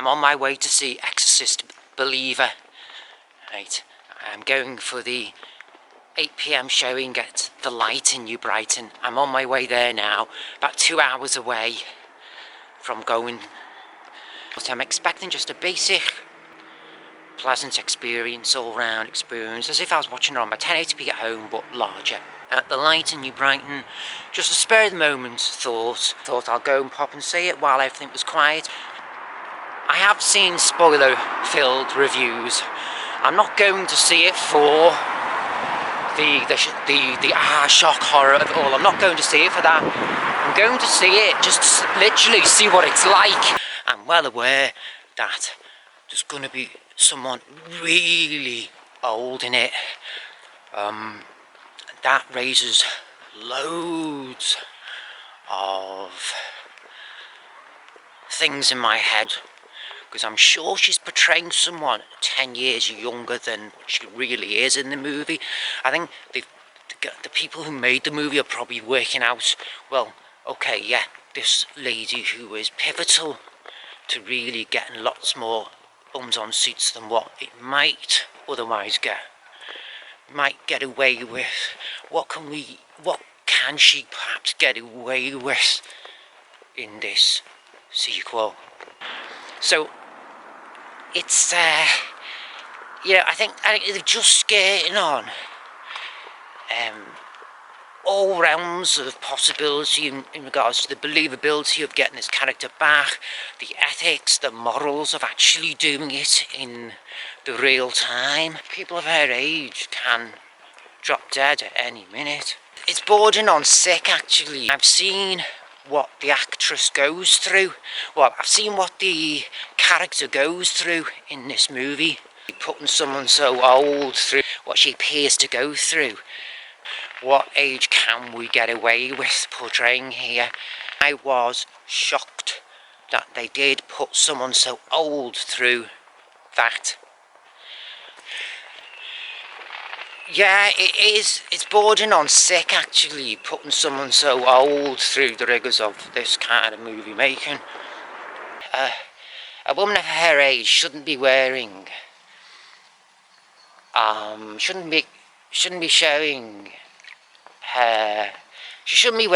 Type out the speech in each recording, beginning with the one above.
I'm on my way to see Exorcist Believer. Right, I'm going for the 8 PM showing at The Light in New Brighton. I'm on my way there now, about 2 hours away from going. So I'm expecting just a basic, pleasant experience, all-round experience, as if I was watching it on my 1080p at home, but larger. At The Light in New Brighton, just a spur of the moment thought I'll go and pop and see it while everything was quiet. I have seen spoiler-filled reviews. I'm not going to see it for the shock horror of it all. I'm not going to see it for that. I'm going to see it just to literally see what it's like. I'm well aware that there's going to be someone really old in it. That raises loads of things in my head, because I'm sure she's portraying someone 10 years younger than what she really is in the movie. I think the people who made the movie are probably working out, well, okay, yeah, this lady who is pivotal to really getting lots more bums on seats than what it might otherwise get. Might get away with. What can she perhaps get away with in this sequel? So it's yeah, I think they're just skating on all realms of possibility in regards to the believability of getting this character back, the ethics, the morals of actually doing it in the real time. People of her age can drop dead at any minute. It's bordering on sick, actually. I've seen what the actress goes through. Well, I've seen what the character goes through in this movie. Putting someone so old through what she appears to go through. What age can we get away with portraying here? I was shocked that they did put someone so old through that. Yeah, it's bordering on sick, actually, putting someone so old through the rigours of this kind of movie making. A woman of her age shouldn't be wearing, shouldn't be showing her, she shouldn't be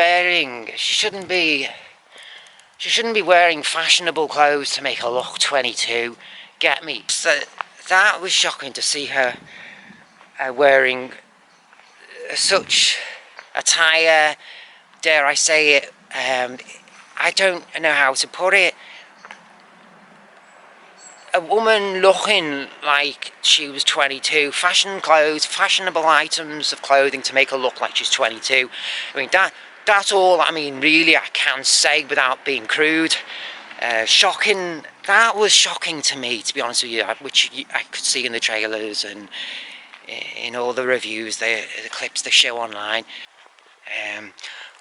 wearing fashionable clothes to make her look 22. Get me? So that was shocking to see her wearing such attire, dare I say it, I don't know how to put it. A woman looking like she was 22, fashion clothes, fashionable items of clothing to make her look like she's 22. I mean, that's all, I mean, really I can say without being crude. Shocking, that was shocking to me, to be honest with you, which I could see in the trailers and in all the reviews, the clips they show online.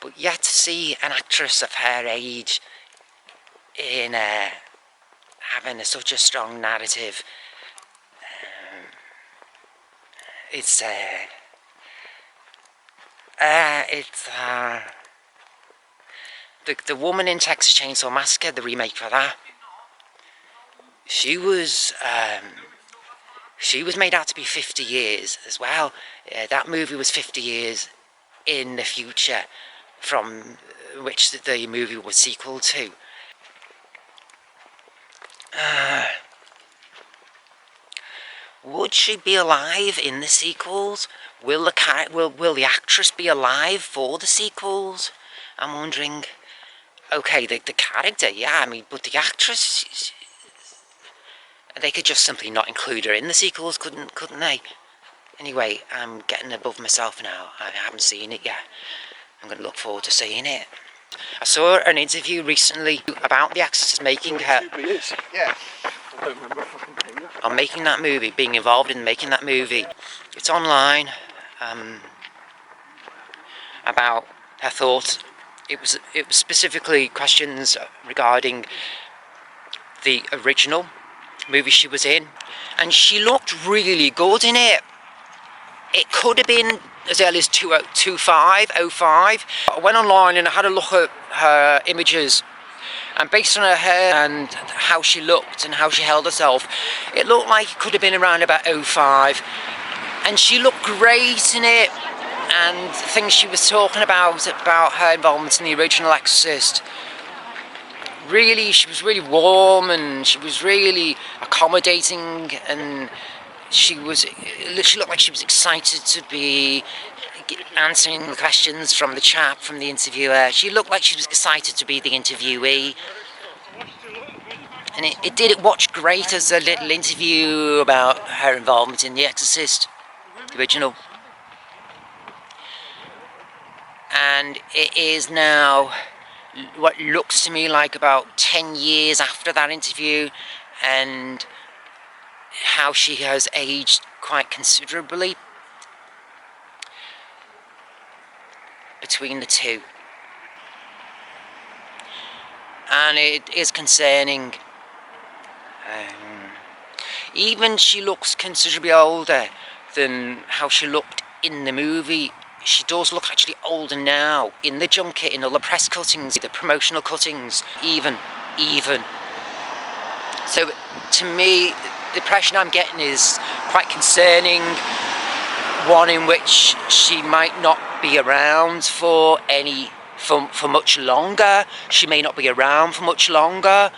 But yet to see an actress of her age in having such a strong narrative, it's the woman in Texas Chainsaw Massacre, the remake for that, she was made out to be 50 years as well. That movie was 50 years in the future from which the movie was sequel to. Would she be alive in the sequels? Will the actress be alive for the sequels? I'm wondering. Okay, the character, yeah, I mean, but the actress, they could just simply not include her in the sequels, couldn't they? Anyway, I'm getting above myself now. I haven't seen it yet. I'm going to look forward to seeing it. I saw an interview recently about the Exorcist making her. Yeah. On making that movie, being involved in making that movie. It's online. About her thoughts. It was specifically questions regarding the original movie she was in, and she looked really good in it. It could have been as early as 05. I went online and I had a look at her images And based on her hair and how she looked and how she held herself, it looked like it could have been around about '05. And she looked great in it. And the things she was talking about her involvement in the original Exorcist, really, she was really warm and she was really accommodating, and she looked like she was excited to be answering the questions from the chap, from the interviewer. She looked like she was excited to be the interviewee. And it watched great as a little interview about her involvement in The Exorcist, the original. And it is now what looks to me like about 10 years after that interview, and how she has aged quite considerably between the two. And it is concerning. Even she looks considerably older than how she looked in the movie. She does look actually older now in the junket, in all the press cuttings, the promotional cuttings, even. So to me, the impression I'm getting is quite concerning. One in which she might not be around for much longer. She may not be around for much longer.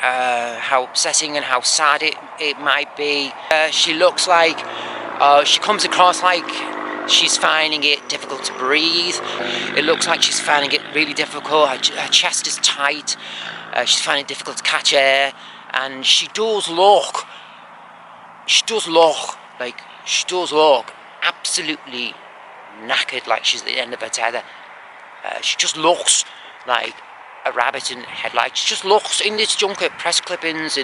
How upsetting and how sad it might be. She looks like, she comes across like she's finding it difficult to breathe. It looks like she's finding it really difficult. Her chest is tight. She's finding it difficult to catch air. And she does look absolutely knackered, like she's at the end of her tether. She just looks like a rabbit in headlights. She just looks, in this junket press clippings,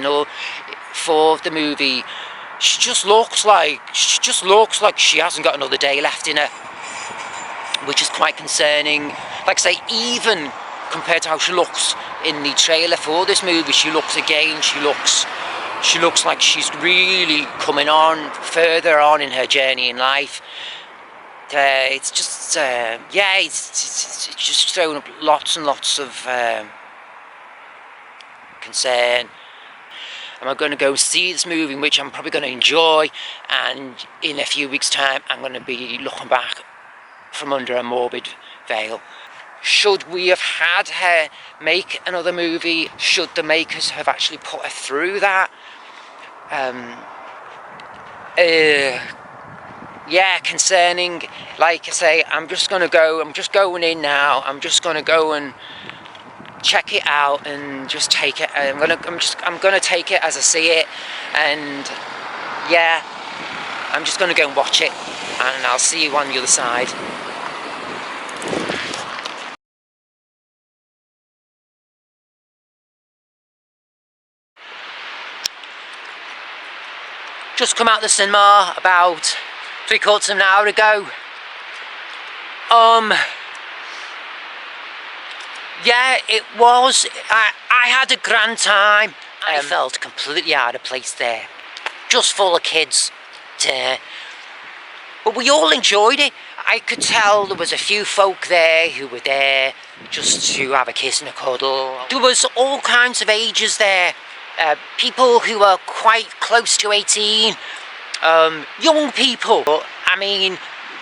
for the movie, she just looks like she hasn't got another day left in her, which is quite concerning. Like I say, even compared to how she looks in the trailer for this movie, she looks like she's really coming on further on in her journey in life. It's just, it's just throwing up lots and lots of concern. Am I going to go see this movie, which I'm probably going to enjoy, and in a few weeks' time I'm going to be looking back from under a morbid veil? Should we have had her make another movie? Should the makers have actually put her through that? Yeah, concerning. Like I say, I'm just going in now. I'm just going to go and check it out and just take it. I'm gonna take it as I see it, and yeah, I'm just gonna go and watch it, and I'll see you on the other side. Just come out of the cinema about 3/4 of an hour ago. Yeah, it was. I had a grand time. I felt completely out of place there. Just full of kids. But we all enjoyed it. I could tell there was a few folk there who were there just to have a kiss and a cuddle. There was all kinds of ages there. People who were quite close to 18. Young people. I mean,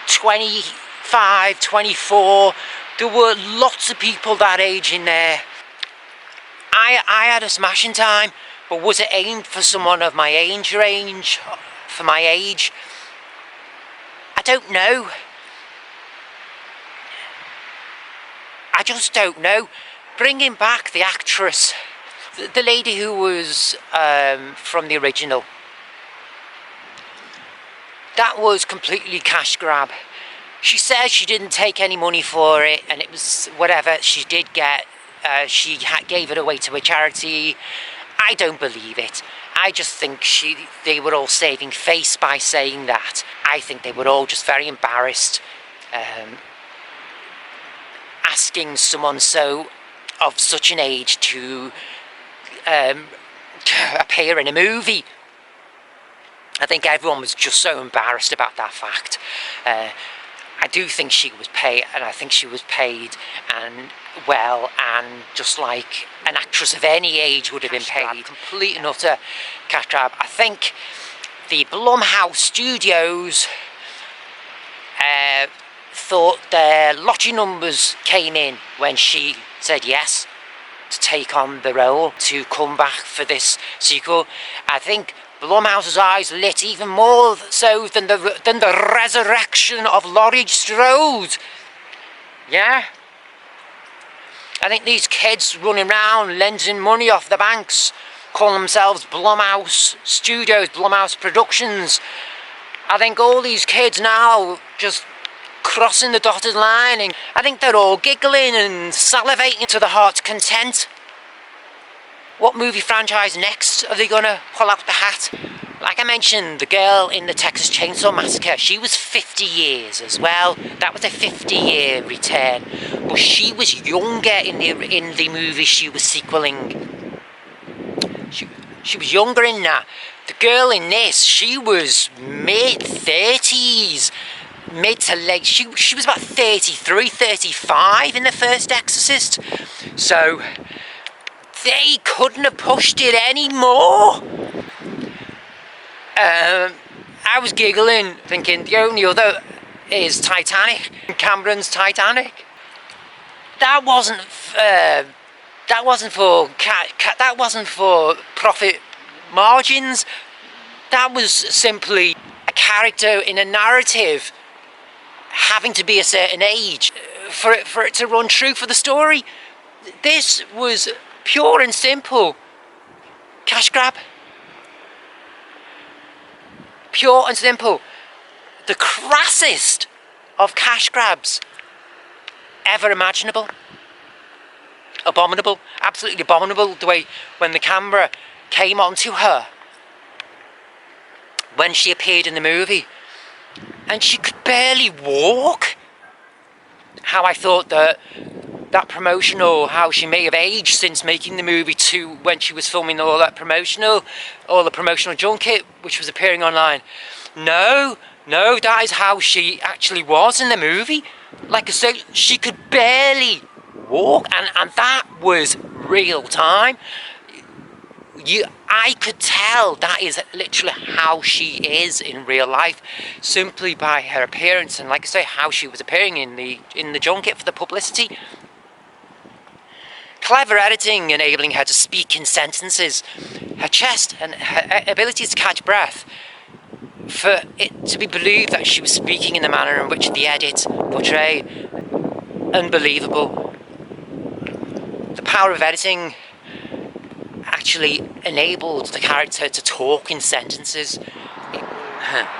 25, 24. There were lots of people that age in there. I had a smashing time, but was it aimed for someone of my age range? For my age? I don't know. I just don't know. Bringing back the actress, the lady who was from the original, that was completely cash grab. She says she didn't take any money for it, and it was whatever she did get. She gave it away to a charity. I don't believe it. I just think they were all saving face by saying that. I think they were all just very embarrassed, asking someone of such an age to appear in a movie. I think everyone was just so embarrassed about that fact. I do think she was paid, and I think she was paid and well, and just like an actress of any age would have been paid. Complete and utter cash grab. I think the Blumhouse Studios thought their lottery numbers came in when she said yes to take on the role, to come back for this sequel. I think Blumhouse's eyes lit even more so than the resurrection of Laurie Strode. Yeah? I think these kids running around lending money off the banks, calling themselves Blumhouse Studios, Blumhouse Productions. I think all these kids now just crossing the dotted line, and I think they're all giggling and salivating to the heart's content. What movie franchise next are they gonna pull out the hat? Like I mentioned, the girl in the Texas Chainsaw Massacre, she was 50 years as well. That was a 50-year return. But she was younger in the movie she was sequeling. She was younger in that. The girl in this, she was mid-30s. Mid to late. She was about 33, 35 in the first Exorcist. So they couldn't have pushed it any more. I was giggling, thinking the only other is Titanic, Cameron's Titanic. That wasn't for profit margins. That was simply a character in a narrative having to be a certain age for it to run true for the story. This was pure and simple cash grab. Pure and simple. The crassest of cash grabs ever imaginable. Abominable. Absolutely abominable the way when the camera came onto her when she appeared in the movie and she could barely walk. How I thought that promotional, how she may have aged since making the movie to when she was filming all the promotional junket which was appearing online. No, that is how she actually was in the movie. Like I said, she could barely walk, and that was real time. I could tell that is literally how she is in real life, simply by her appearance and, like I say, how she was appearing in the junket for the publicity. Clever editing enabling her to speak in sentences, her chest and her ability to catch breath, for it to be believed that she was speaking in the manner in which the edit portrayed. Unbelievable. The power of editing actually enabled the character to talk in sentences,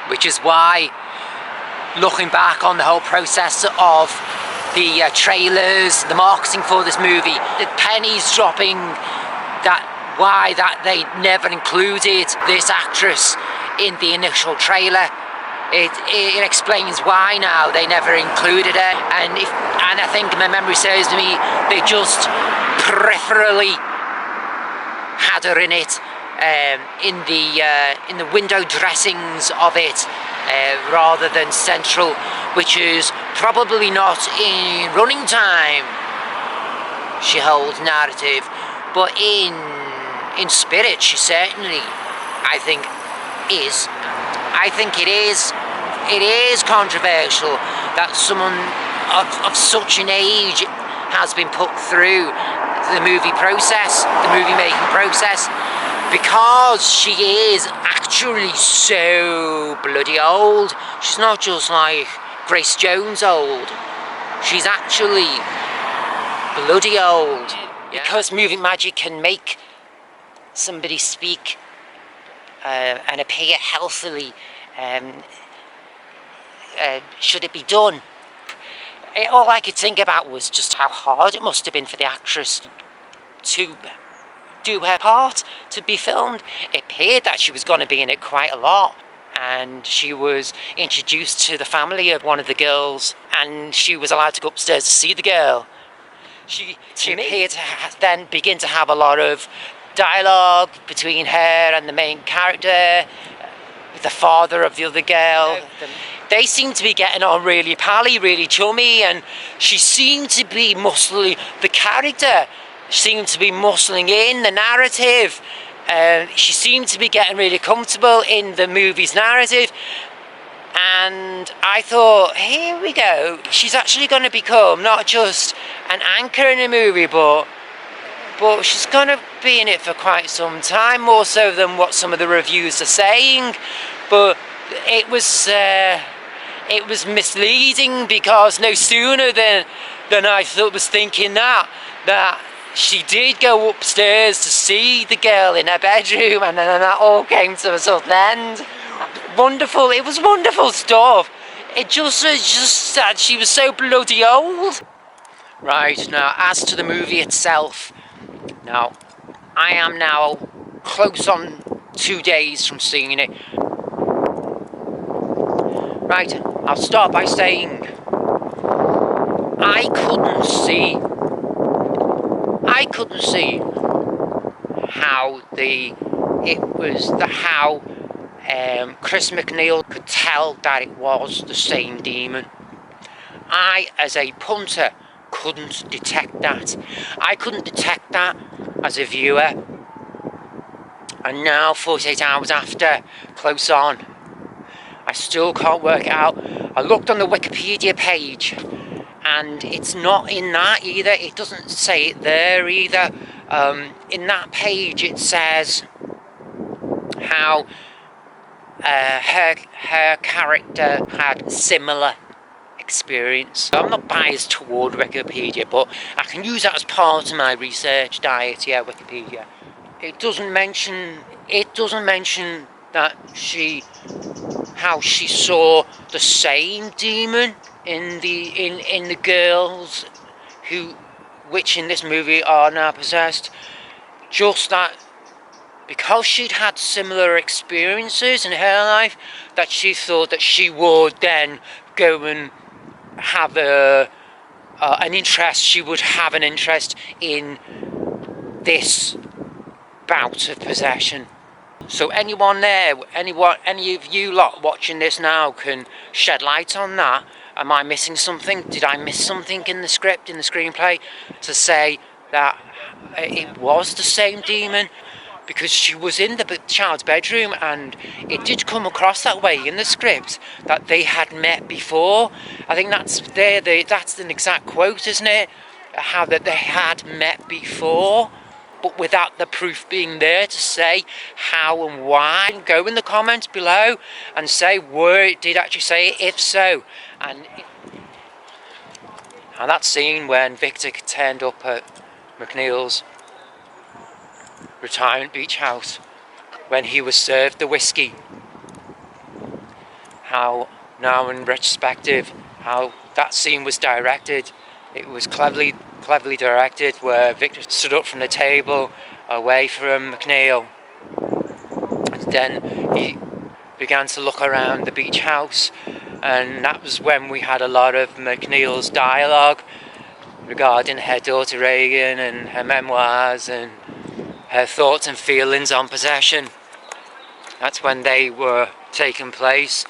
which is why, looking back on the whole process of the trailers, the marketing for this movie, the pennies dropping, why they never included this actress in the initial trailer. It explains why now they never included her, and I think my memory serves me, they just peripherally had her in it, in the window dressings of it, rather than central, which is probably not in running time. She holds narrative, but in spirit, she certainly, I think, is. I think it is controversial that someone of such an age has been put through the movie making process, because she is actually so bloody old. She's not just like Grace Jones old, she's actually bloody old. Because movie magic can make somebody speak and appear healthily, should it be done. All I could think about was just how hard it must have been for the actress to do her part, to be filmed. It appeared that she was going to be in it quite a lot, and she was introduced to the family of one of the girls, and she was allowed to go upstairs to see the girl. She appeared to then begin to have a lot of dialogue between her and the main character, the father of the other girl. they seemed to be getting on really pally, really chummy, and she seemed to be muscling, the character seemed to be muscling in the narrative. She seemed to be getting really comfortable in the movie's narrative. And I thought, here we go. She's actually going to become not just an anchor in a movie, but she's going to be in it for quite some time, more so than what some of the reviews are saying. But it was misleading, because no sooner than I was thinking that she did go upstairs to see the girl in her bedroom, and then that all came to a sudden end. Wonderful, it was wonderful stuff. It just that she was so bloody old. Right, now as to the movie itself, now I am now close on 2 days from seeing it. Right, I'll start by saying I couldn't see how Chris MacNeil could tell that it was the same demon. I, as a punter, couldn't detect that. I couldn't detect that as a viewer. And now, 48 hours after, close on, I still can't work it out. I looked on the Wikipedia page, and it's not in that either. It doesn't say it there either. In that page it says how her character had similar experience. I'm not biased toward Wikipedia, but I can use that as part of my research diet. Yeah, Wikipedia. It doesn't mention that how she saw the same demon in the girls which in this movie are now possessed. Just that because she'd had similar experiences in her life, that she thought that she would then go and have an interest. She would have an interest in this bout of possession. So anyone there, any of you lot watching this now can shed light on that. Am I missing something? Did I miss something in the script, in the screenplay, to say that it was the same demon? Because she was in the child's bedroom, and it did come across that way in the script, that they had met before. I think that's an exact quote, isn't it? How that they had met before, but without the proof being there to say how and why. Go in the comments below and say where it did actually say it, if so. And that scene when Victor turned up at MacNeil's retirement beach house, when he was served the whiskey, how now in retrospective, how that scene was directed. It was cleverly directed, where Victor stood up from the table away from MacNeil, and then he began to look around the beach house, and that was when we had a lot of MacNeil's dialogue regarding her daughter Reagan and her memoirs and her thoughts and feelings on possession. That's when they were taking place.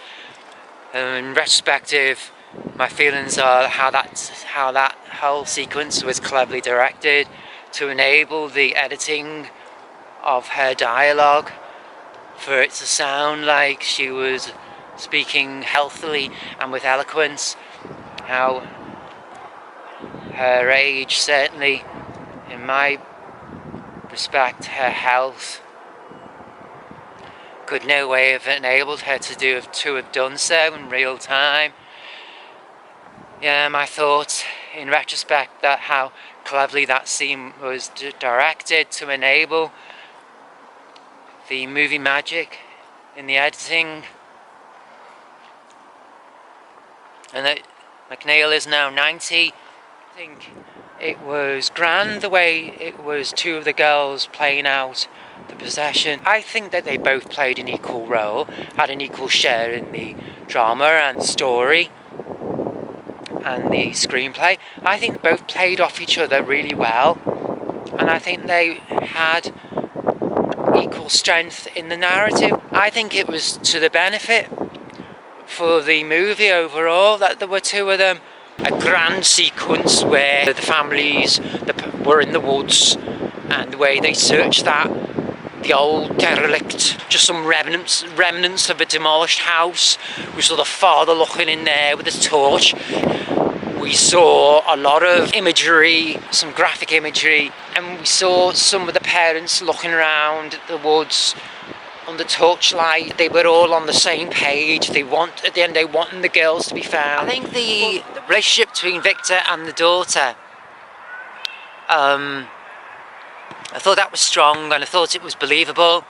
In retrospective, my feelings are how that whole sequence was cleverly directed to enable the editing of her dialogue, for it to sound like she was speaking healthily and with eloquence. How her age, certainly in my respect, her health could no way have enabled her to have done so in real time. Yeah, my thoughts in retrospect, that how cleverly that scene was directed to enable the movie magic in the editing. And that MacNeil is now 90. I think it was grand the way it was two of the girls playing out the possession. I think that they both played an equal role, had an equal share in the drama and story and the screenplay. I think both played off each other really well, and I think they had equal strength in the narrative. I think it was to the benefit for the movie overall, that there were two of them. A grand sequence where the families were in the woods, and the way they searched the old derelict, just some remnants of a demolished house. We saw the father looking in there with his torch. We saw a lot of imagery, some graphic imagery, and we saw some of the parents looking around the woods under torchlight. They were all on the same page. At the end, they wanted the girls to be found. I think the relationship between Victor and the daughter, I thought that was strong, and I thought it was believable.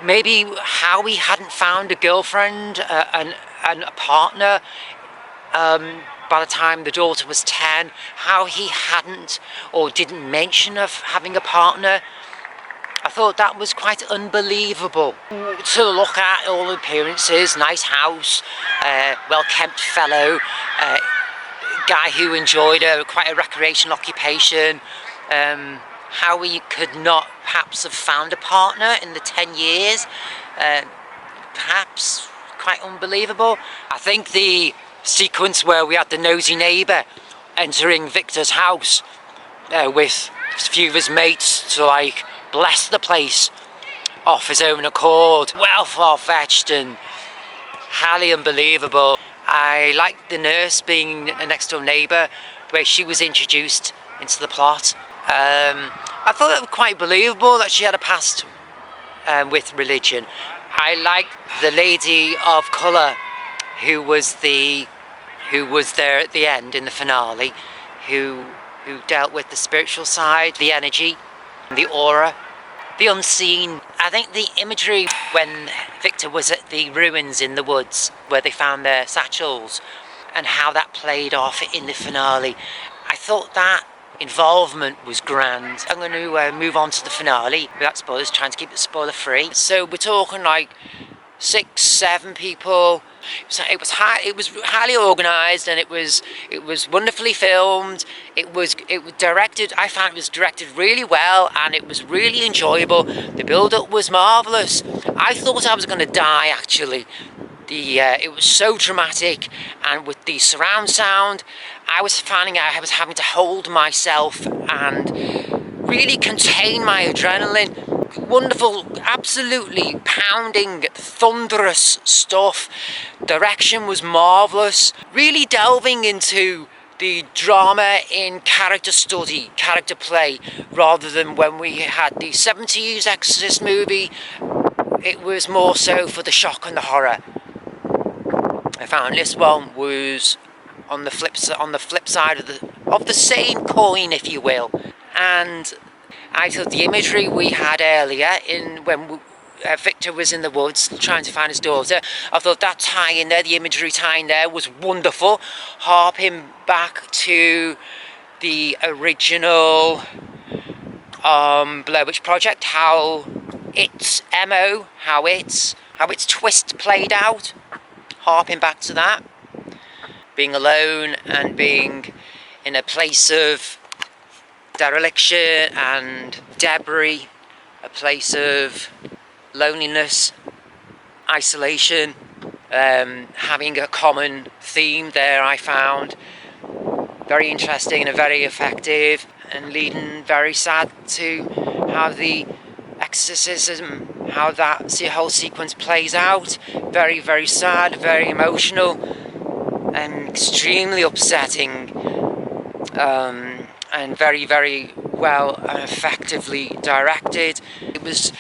Maybe how he hadn't found a girlfriend and a partner by the time the daughter was 10, how he hadn't or didn't mention of having a partner. I thought that was quite unbelievable. To look at all appearances, nice house, well-kept fellow, guy who enjoyed quite a recreational occupation, how he could not perhaps have found a partner in the 10 years, perhaps quite unbelievable. I think the sequence where we had the nosy neighbour entering Victor's house with a few of his mates to like bless the place off his own accord, well far-fetched and highly unbelievable. I liked the nurse being a next door neighbour, where she was introduced into the plot. I thought it was quite believable that she had a past with religion. I liked the lady of colour who was there at the end in the finale, who dealt with the spiritual side, the energy, the aura, the unseen. I think the imagery when Victor was at the ruins in the woods where they found their satchels, and how that played off in the finale, I thought that involvement was grand. I'm going to move on to the finale without spoilers, trying to keep it spoiler free. So we're talking like 6-7 people. It was highly organised, and it was wonderfully filmed. It was directed. I found it was directed really well, and it was really enjoyable. The build-up was marvellous. I thought I was going to die actually. It was so dramatic, and with the surround sound, I was finding I was having to hold myself and really contain my adrenaline. Wonderful, absolutely pounding, thunderous stuff. Direction was marvellous. Really delving into the drama in character study, character play, rather than when we had the 70s Exorcist movie. It was more so for the shock and the horror. I found this one was on the flip side of the same coin, if you will. And I thought the imagery we had earlier when Victor was in the woods trying to find his daughter, I thought that tie in there, the imagery tie in there, was wonderful, harping back to the original Blair Witch Project, how its MO, how its twist played out, harping back to that, being alone and being in a place of dereliction and debris, a place of loneliness, isolation, having a common theme there. I found very interesting and very effective, and leading very sad to how the exorcism, how that whole sequence plays out. Very, very sad, very emotional, and extremely upsetting, and very, very well and effectively directed. It was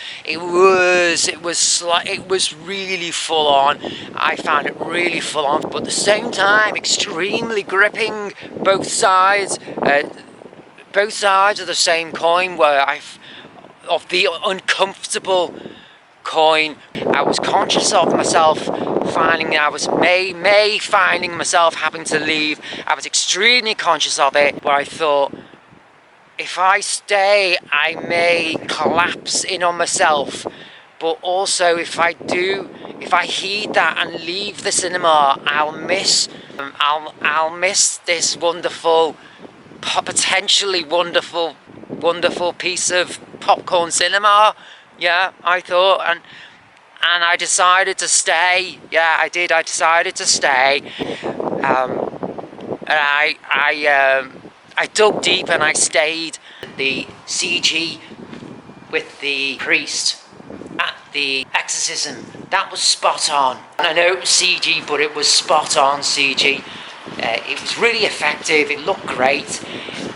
really full on. I found it really full on, but at the same time extremely gripping. Both sides of the same coin, of the uncomfortable coin. I was conscious of myself finding myself having to leave. I was extremely conscious of it, where I thought, if I stay, I may collapse in on myself. But also, if I heed that and leave the cinema, I'll miss this wonderful, potentially wonderful piece of popcorn cinema. Yeah, I thought, and and I decided to stay. Yeah, I did. I decided to stay. And I dug deep and I stayed. The CG with the priest at the exorcism, that was spot on. And I know it was CG, but it was spot on CG. It was really effective. It looked great.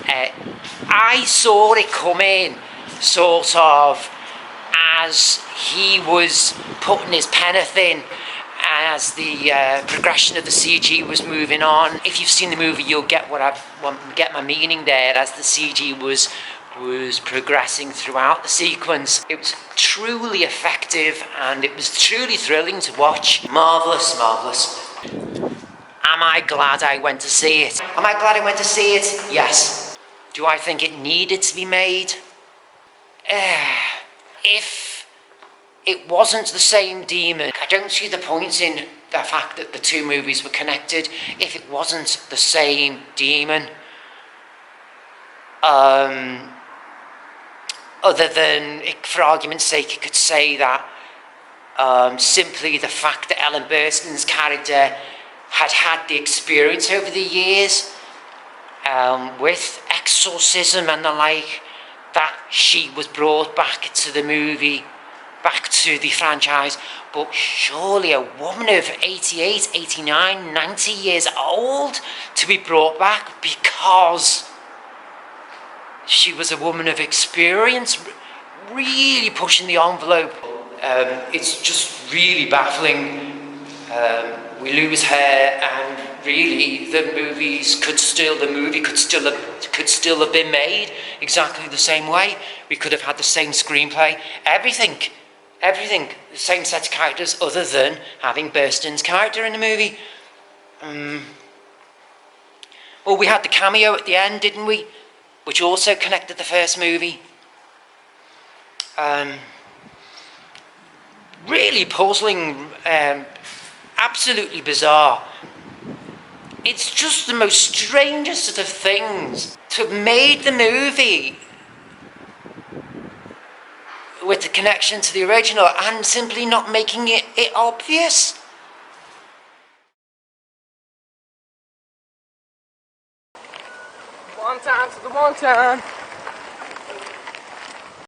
I saw it come in, sort of, as he was putting his peneth in, as the progression of the CG was moving on. If you've seen the movie, you'll get get my meaning there. As the CG was progressing throughout the sequence, it was truly effective and it was truly thrilling to watch. Marvellous, marvellous. Am I glad I went to see it? Am I glad I went to see it? Yes. Do I think it needed to be made? If it wasn't the same demon, I don't see the point in the fact that the two movies were connected if it wasn't the same demon. Other than, for argument's sake, you could say that simply the fact that Ellen Burstyn's character had the experience over the years with exorcism and the like, that she was brought back to the movie, back to the franchise. But surely a woman of 88, 89, 90 years old to be brought back because she was a woman of experience, really pushing the envelope. It's just really baffling. We lose her, and really the movie could still have been made exactly the same way. We could have had the same screenplay, everything, the same set of characters, other than having Burstyn's character in the movie. Well, we had the cameo at the end, didn't we? Which also connected the first movie. Really puzzling, absolutely bizarre. It's just the most strangest sort of things to have made the movie with the connection to the original and simply not making it obvious. One time to the one time.